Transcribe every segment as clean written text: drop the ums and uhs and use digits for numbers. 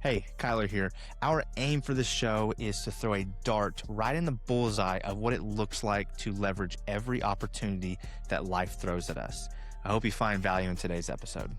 Hey, Kyler here. Our aim for this show is to throw a dart right in the bullseye of what it looks like to leverage every opportunity that life throws at us. I hope you find value in today's episode.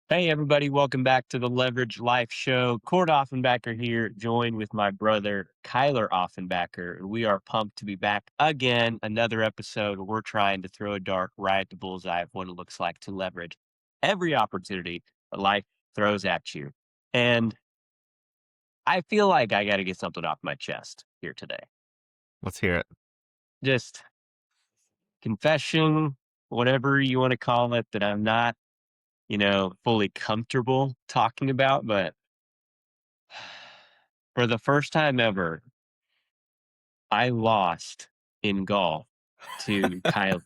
Hey, everybody. Welcome back to the Leverage Life Show. Kord Offenbacker here, joined with my brother, Kyler Offenbacker. We are pumped to be back again. Another episode where we're trying to throw a dart right at the bullseye of what it looks like to leverage every opportunity that life throws at you. And I feel like I got to get something off my chest here today. Let's hear it. Just confession, whatever you want to call it, that I'm not, fully comfortable talking about, but for the first time ever, I lost in golf to Kyler.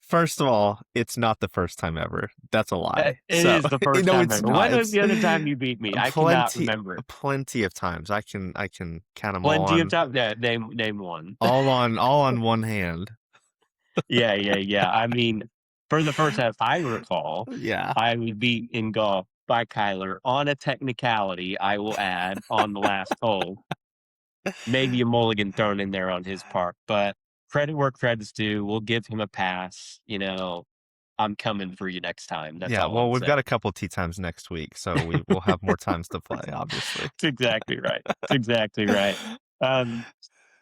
First of all, it's not the first time ever. That's a lie. It is the first No, time it's ever. not. When was It's the other time you beat me? I cannot plenty, remember it. plenty of times. I can count them Plenty of time. Yeah, name one. all on one hand. Yeah. I mean, for the first time I recall, Yeah. I was beat in golf by Kyler on a technicality, I will add, on the last hole. Maybe a mulligan thrown in there on his part, but credit where credit's due. We'll give him a pass. I'm coming for you next time. That's Yeah, all well, I'll we've say. got a couple tee times next week, so we'll have more times to play, obviously. That's exactly right. That's exactly right. Um,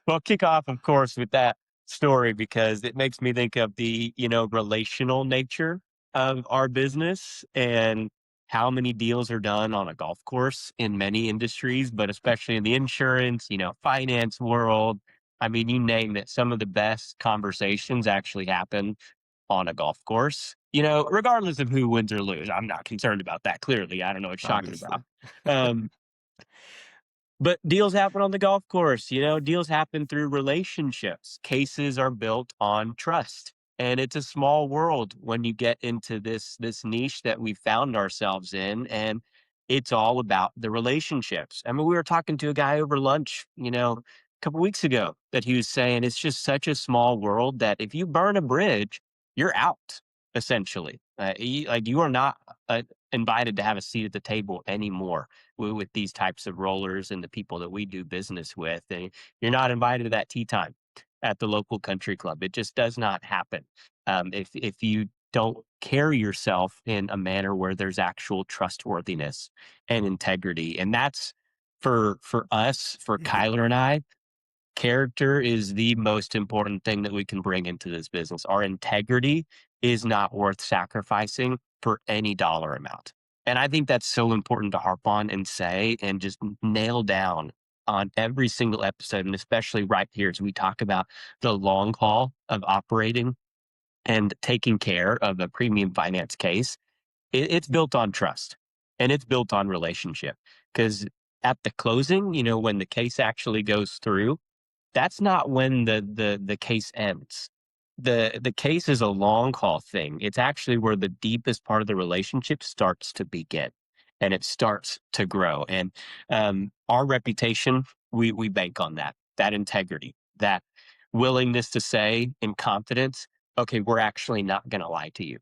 well, kick off, of course, with that story because it makes me think of the, relational nature of our business and how many deals are done on a golf course in many industries, but especially in the insurance, finance world. I mean, you name it. Some of the best conversations actually happen on a golf course, regardless of who wins or lose. I'm not concerned about that. Clearly, I don't know what you're talking Obviously. about. Um, but deals happen on the golf course, deals happen through relationships. Cases are built on trust. And it's a small world when you get into this niche that we found ourselves in. And it's all about the relationships. I mean, we were talking to a guy over lunch, a couple weeks ago that he was saying it's just such a small world that if you burn a bridge, you're out, essentially. You are not invited to have a seat at the table anymore with these types of rollers and the people that we do business with. And you're not invited to that tea time at the local country club. It just does not happen. If you don't carry yourself in a manner where there's actual trustworthiness and integrity. And that's for us, for Kyler and I, character is the most important thing that we can bring into this business. Our integrity is not worth sacrificing for any dollar amount. And I think that's so important to harp on and say and just nail down on every single episode, and especially right here as we talk about the long haul of operating and taking care of a premium finance case. It's built on trust and it's built on relationship because at the closing, when the case actually goes through, that's not when the case ends. The case is a long haul thing. It's actually where the deepest part of the relationship starts to begin, and it starts to grow. And our reputation, we bank on that integrity, that willingness to say in confidence, okay, we're actually not going to lie to you,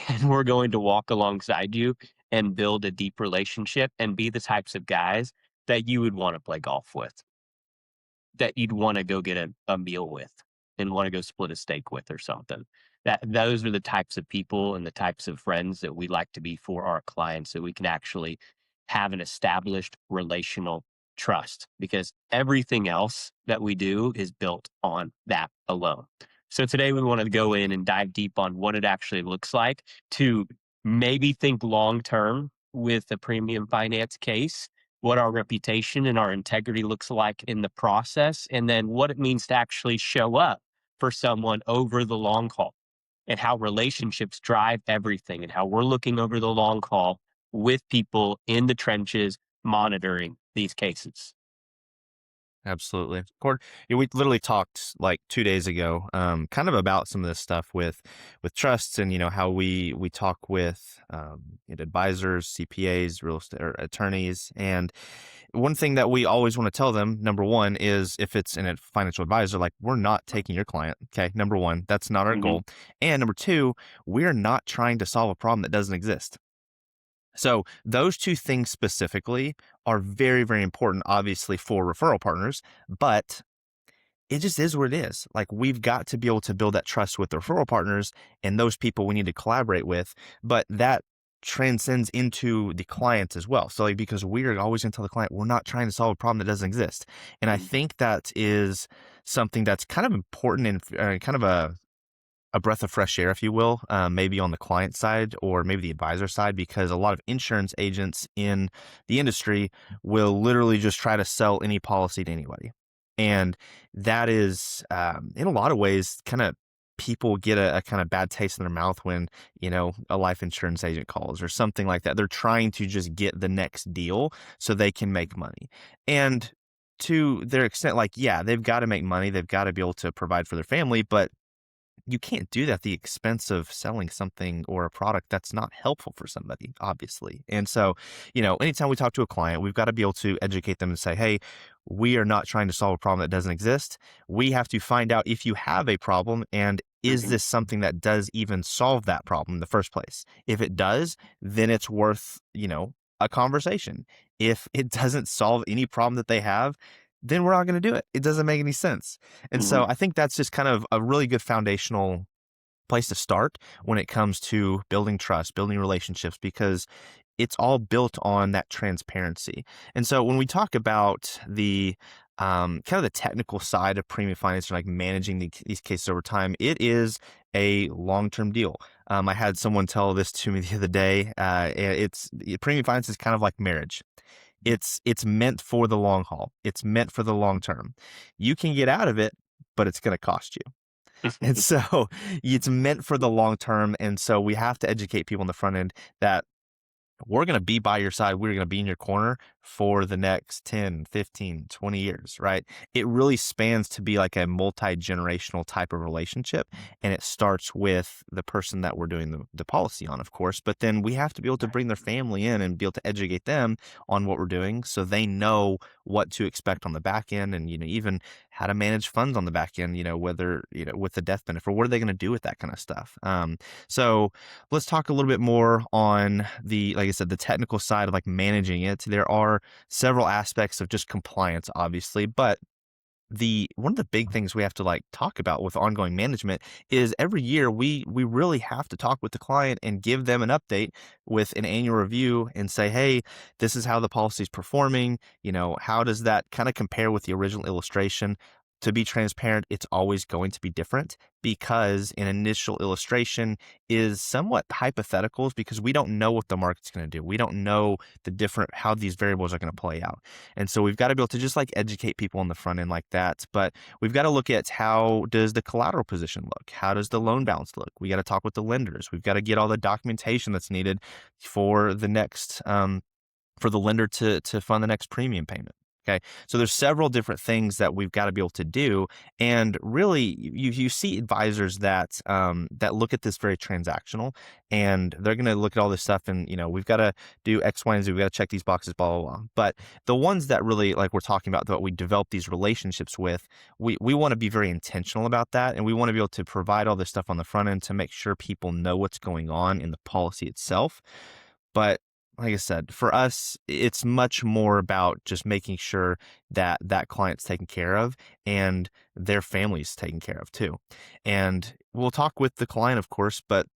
and we're going to walk alongside you and build a deep relationship and be the types of guys that you would want to play golf with, that you'd wanna go get a meal with and wanna go split a steak with or something. Those are the types of people and the types of friends that we like to be for our clients, so we can actually have an established relational trust, because everything else that we do is built on that alone. So today we wanna go in and dive deep on what it actually looks like to maybe think long term with a premium finance case, what our reputation and our integrity looks like in the process, and then what it means to actually show up for someone over the long haul, and how relationships drive everything, and how we're looking over the long haul with people in the trenches monitoring these cases. Absolutely. Cord, yeah, we literally talked like 2 days ago, kind of about some of this stuff with trusts and how we talk with advisors, CPAs, real estate or attorneys. And one thing that we always want to tell them, number one, is if it's in a financial advisor, like we're not taking your client. Okay, number one, that's not our Mhm. goal. And number two, we're not trying to solve a problem that doesn't exist. So those two things specifically are very, very important, obviously, for referral partners, but it just is what it is. Like, we've got to be able to build that trust with the referral partners and those people we need to collaborate with, but that transcends into the client as well. So, like, because we're always going to tell the client, we're not trying to solve a problem that doesn't exist. And I Mhm, think that is something that's kind of important and kind of a breath of fresh air, if you will, maybe on the client side or maybe the advisor side, because a lot of insurance agents in the industry will literally just try to sell any policy to anybody. And that is, in a lot of ways, kind of people get a kind of bad taste in their mouth when, a life insurance agent calls or something like that. They're trying to just get the next deal so they can make money. And to their extent, like, yeah, they've got to make money. They've got to be able to provide for their family, but you can't do that at the expense of selling something or a product that's not helpful for somebody, obviously. And so, anytime we talk to a client, we've got to be able to educate them and say, hey, we are not trying to solve a problem that doesn't exist. We have to find out if you have a problem and is mhm, this something that does even solve that problem in the first place? If it does, then it's worth, a conversation. If it doesn't solve any problem that they have, then we're not going to do it. It doesn't make any sense. And so mhm, I think that's just kind of a really good foundational place to start when it comes to building trust, building relationships, because it's all built on that transparency. And so when we talk about the kind of the technical side of premium finance, or like managing these cases over time, it is a long-term deal. I had someone tell this to me the other day. Premium finance is kind of like marriage. It's meant for the long haul. It's meant for the long term. You can get out of it, but it's going to cost you. And so it's meant for the long term. And so we have to educate people on the front end that we're going to be by your side. We're going to be in your corner for the next 10, 15, 20 years, right? It really spans to be like a multi-generational type of relationship. And it starts with the person that we're doing the policy on, of course. But then we have to be able to bring their family in and be able to educate them on what we're doing so they know what to expect on the back end and, even how to manage funds on the back end, whether, with the death benefit, or what are they going to do with that kind of stuff. So let's talk a little bit more on like I said, the technical side of like managing it. There are several aspects of just compliance, obviously, but the one of the big things we have to like talk about with ongoing management is every year we really have to talk with the client and give them an update with an annual review and say, hey, this is how the policy is performing. How does that kind of compare with the original illustration? To be transparent, it's always going to be different because an initial illustration is somewhat hypotheticals because we don't know what the market's going to do. We don't know how these variables are going to play out. And so we've got to be able to just like educate people on the front end like that. But we've got to look at how does the collateral position look? How does the loan balance look? We got to talk with the lenders. We've got to get all the documentation that's needed for the next for the lender to fund the next premium payment. Okay. So there's several different things that we've got to be able to do. And really you see advisors that look at this very transactional and they're going to look at all this stuff and, we've got to do X, Y, and Z. We've got to check these boxes, blah, blah, blah. But the ones that really like we're talking about that we develop these relationships with, we want to be very intentional about that. And we want to be able to provide all this stuff on the front end to make sure people know what's going on in the policy itself. But like I said, for us, it's much more about just making sure that that client's taken care of and their family's taken care of too. And we'll talk with the client, of course, but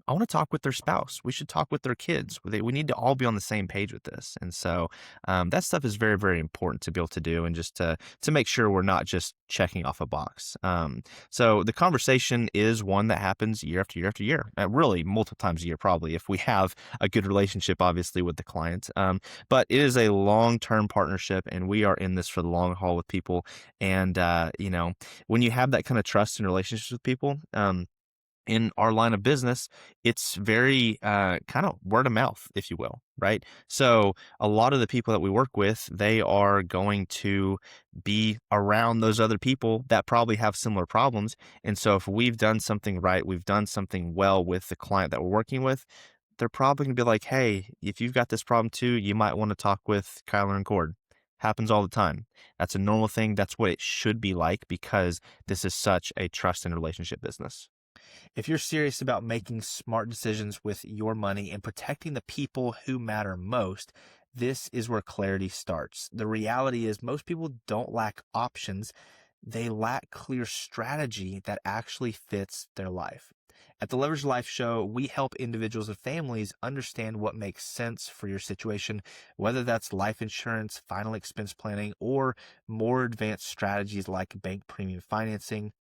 I want to talk with their spouse. We should talk with their kids. We need to all be on the same page with this. And so that stuff is very, very important to be able to do and just to make sure we're not just checking off a box. So the conversation is one that happens year after year after year, really multiple times a year, probably, if we have a good relationship, obviously, with the client. But it is a long-term partnership, and we are in this for the long haul with people. And, when you have that kind of trust and relationships with people, in our line of business, it's very kind of word of mouth, if you will, right? So a lot of the people that we work with, they are going to be around those other people that probably have similar problems. And so if we've done something right, we've done something well with the client that we're working with, they're probably going to be like, hey, if you've got this problem too, you might want to talk with Kyler and Cord. Happens all the time. That's a normal thing. That's what it should be like because this is such a trust and relationship business. If you're serious about making smart decisions with your money and protecting the people who matter most, this is where clarity starts. The reality is, most people don't lack options, they lack clear strategy that actually fits their life. At the Leverage Life Show, we help individuals and families understand what makes sense for your situation, whether that's life insurance, final expense planning, or more advanced strategies like bank premium financing.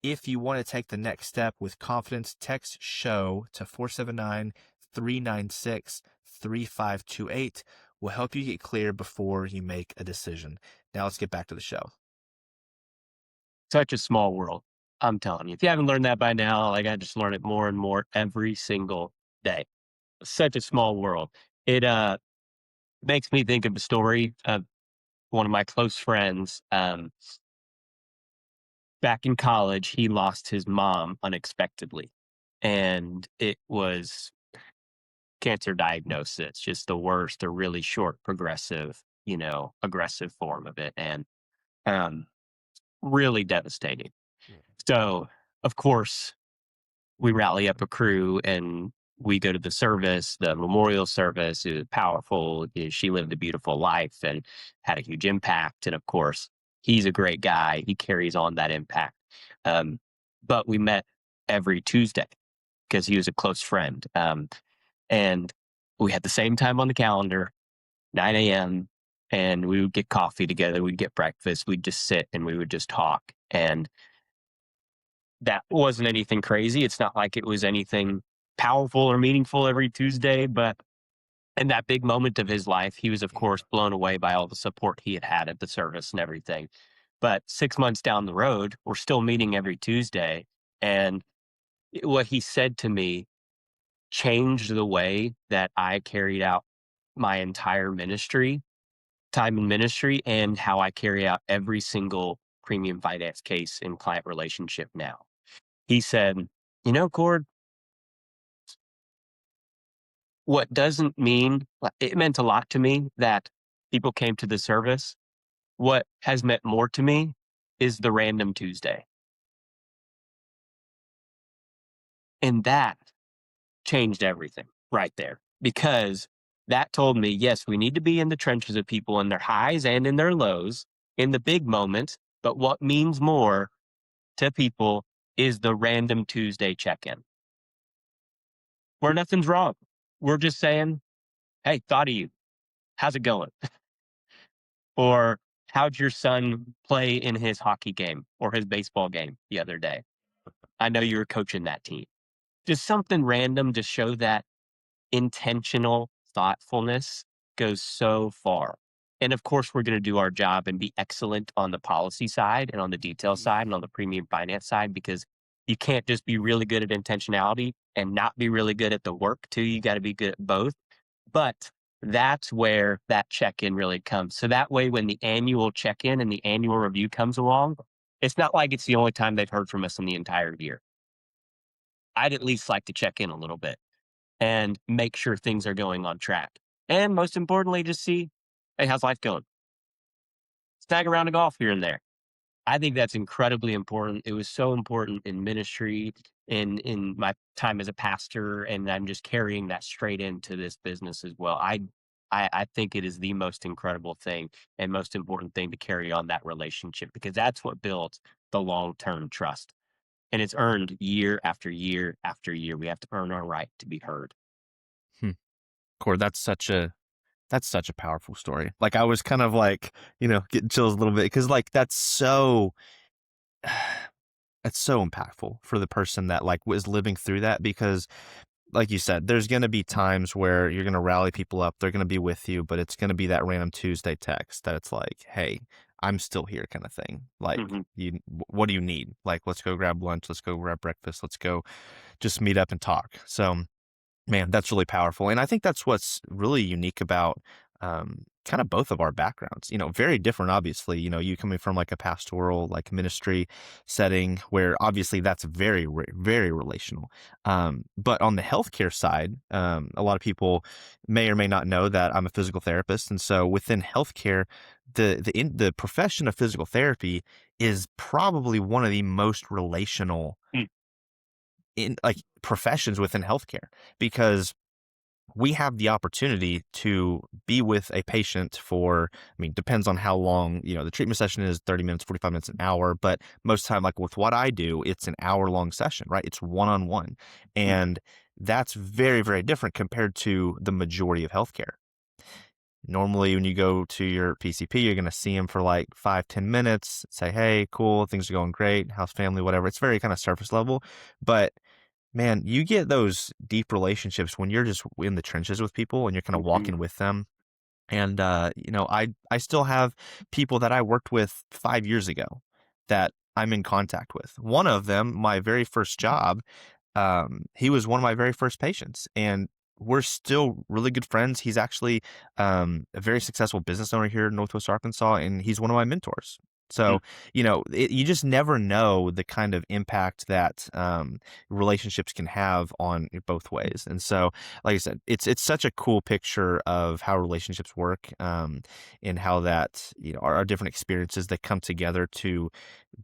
If you want to take the next step with confidence, text SHOW to 479-396-3528. We'll help you get clear before you make a decision. Now let's get back to the show. Such a small world. I'm telling you. If you haven't learned that by now, like I just learn it more and more every single day. Such a small world. It makes me think of a story of one of my close friends. Back in college, he lost his mom unexpectedly. And it was cancer diagnosis, just the worst, a really short, progressive, aggressive form of it. And um, really devastating. So, of course, we rally up a crew and we go to the service, the memorial service. It was powerful. She lived a beautiful life and had a huge impact. And of course, he's a great guy. He carries on that impact. Um, but we met every Tuesday because he was a close friend. And we had the same time on the calendar, 9 a.m. And we would get coffee together. We'd get breakfast. We'd just sit and we would just talk. And that wasn't anything crazy. It's not like it was anything powerful or meaningful every Tuesday, but in that big moment of his life, he was, of course, blown away by all the support he had had at the service and everything. But 6 months down the road, we're still meeting every Tuesday. And what he said to me changed the way that I carried out my entire time in ministry, and how I carry out every single premium finance case in client relationship now. He said, Cord, what doesn't mean, it meant a lot to me that people came to the service. What has meant more to me is the random Tuesday. And that changed everything right there, because that told me, yes, we need to be in the trenches of people in their highs and in their lows, in the big moments. But what means more to people is the random Tuesday check in where nothing's wrong. We're just saying, hey, thought of you. How's it going? Or how'd your son play in his hockey game or his baseball game the other day? I know you were coaching that team. Just something random to show that intentional thoughtfulness goes so far. And of course, we're going to do our job and be excellent on the policy side and on the detail side and on the premium finance side, because you can't just be really good at intentionality and not be really good at the work too. You got to be good at both. But that's where that check-in really comes. So that way, when the annual check-in and the annual review comes along, it's not like it's the only time they've heard from us in the entire year. I'd at least like to check in a little bit and make sure things are going on track. And most importantly, just see, hey, how's life going? Snag around to golf here and there. I think that's incredibly important. It was so important in ministry, in my time as a pastor, and I'm just carrying that straight into this business as well. I think it is the most incredible thing and most important thing to carry on that relationship, because that's what builds the long-term trust. And it's earned year after year after year. We have to earn our right to be heard. Hmm. Cord, that's such a powerful story. Like, I was kind of like, getting chills a little bit, because like that's so impactful for the person that like was living through that, because like you said, there's going to be times where you're going to rally people up. They're going to be with you, but it's going to be that random Tuesday text that it's like, hey, I'm still here kind of thing. Like, Mhm. what do you need? Like, let's go grab lunch. Let's go grab breakfast. Let's go just meet up and talk. So, man, that's really powerful. And I think that's what's really unique about kind of both of our backgrounds. Very different, obviously. You coming from like a pastoral, like ministry setting where obviously that's very, very relational. But on the healthcare side, a lot of people may or may not know that I'm a physical therapist. And so within healthcare, the profession of physical therapy is probably one of the most relational Mm. in like professions within healthcare because we have the opportunity to be with a patient for, I mean, depends on how long, the treatment session is 30 minutes, 45 minutes, an hour. But most time, like with what I do, it's an hour long session, right? It's one on one. Mm, And that's very, very different compared to the majority of healthcare. Normally, when you go to your PCP, you're going to see him for like 5, 10 minutes, say, hey, cool, things are going great, how's family, whatever. It's very kind of surface level. But man, you get those deep relationships when you're just in the trenches with people and you're kind of mhm, walking with them. And I still have people that I worked with 5 years ago that I'm in contact with. One of them, my very first job, he was one of my very first patients, and we're still really good friends. He's actually a very successful business owner here in Northwest Arkansas, and he's one of my mentors. mm. So, you just never know the kind of impact that relationships can have on both ways. And so, like I said, it's such a cool picture of how relationships work, and how that our different experiences that come together to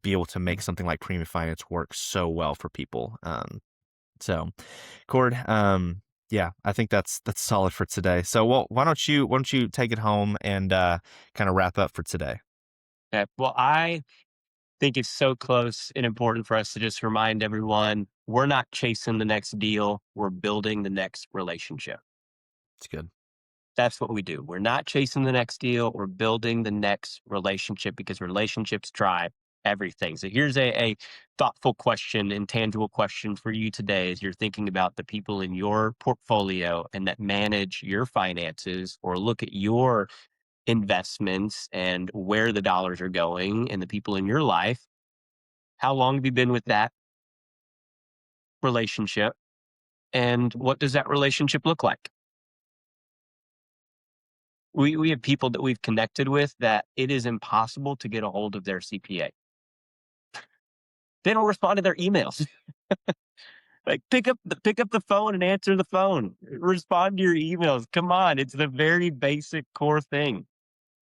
be able to make something like premium finance work so well for people. So, Cord, yeah, I think that's solid for today. So, well, why don't you take it home and kind of wrap up for today? Okay. Well, I think it's so close and important for us to just remind everyone we're not chasing the next deal, we're building the next relationship. It's good. That's what we do. We're not chasing the next deal, we're building the next relationship because relationships drive everything. So here's a thoughtful question, intangible question for you today as you're thinking about the people in your portfolio and that manage your finances or look at your investments and where the dollars are going and the people in your life. How long have you been with that relationship? And what does that relationship look like? We have people that we've connected with that it is impossible to get a hold of their CPA. They don't respond to their emails. Like pick up the phone and answer the phone. Respond to your emails. Come on, it's the very basic core thing.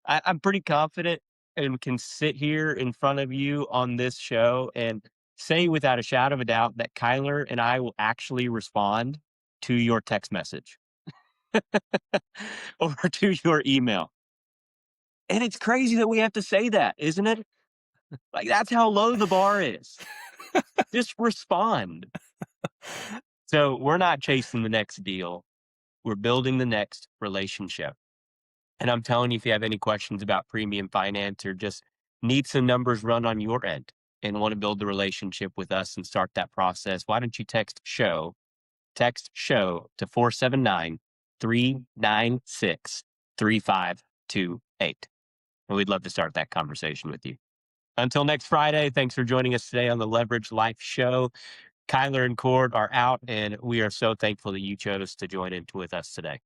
I'm pretty confident and can sit here in front of you on this show and say without a shadow of a doubt that Kyler and I will actually respond to your text message or to your email. And it's crazy that we have to say that, isn't it? Like that's how low the bar is. Just respond. So we're not chasing the next deal. We're building the next relationship. And I'm telling you, if you have any questions about premium finance or just need some numbers run on your end and want to build the relationship with us and start that process, why don't you text show to 479-396-3528. And we'd love to start that conversation with you. Until next Friday, thanks for joining us today on the Leverage Life Show. Kyler and Cord are out, and we are so thankful that you chose to join in with us today.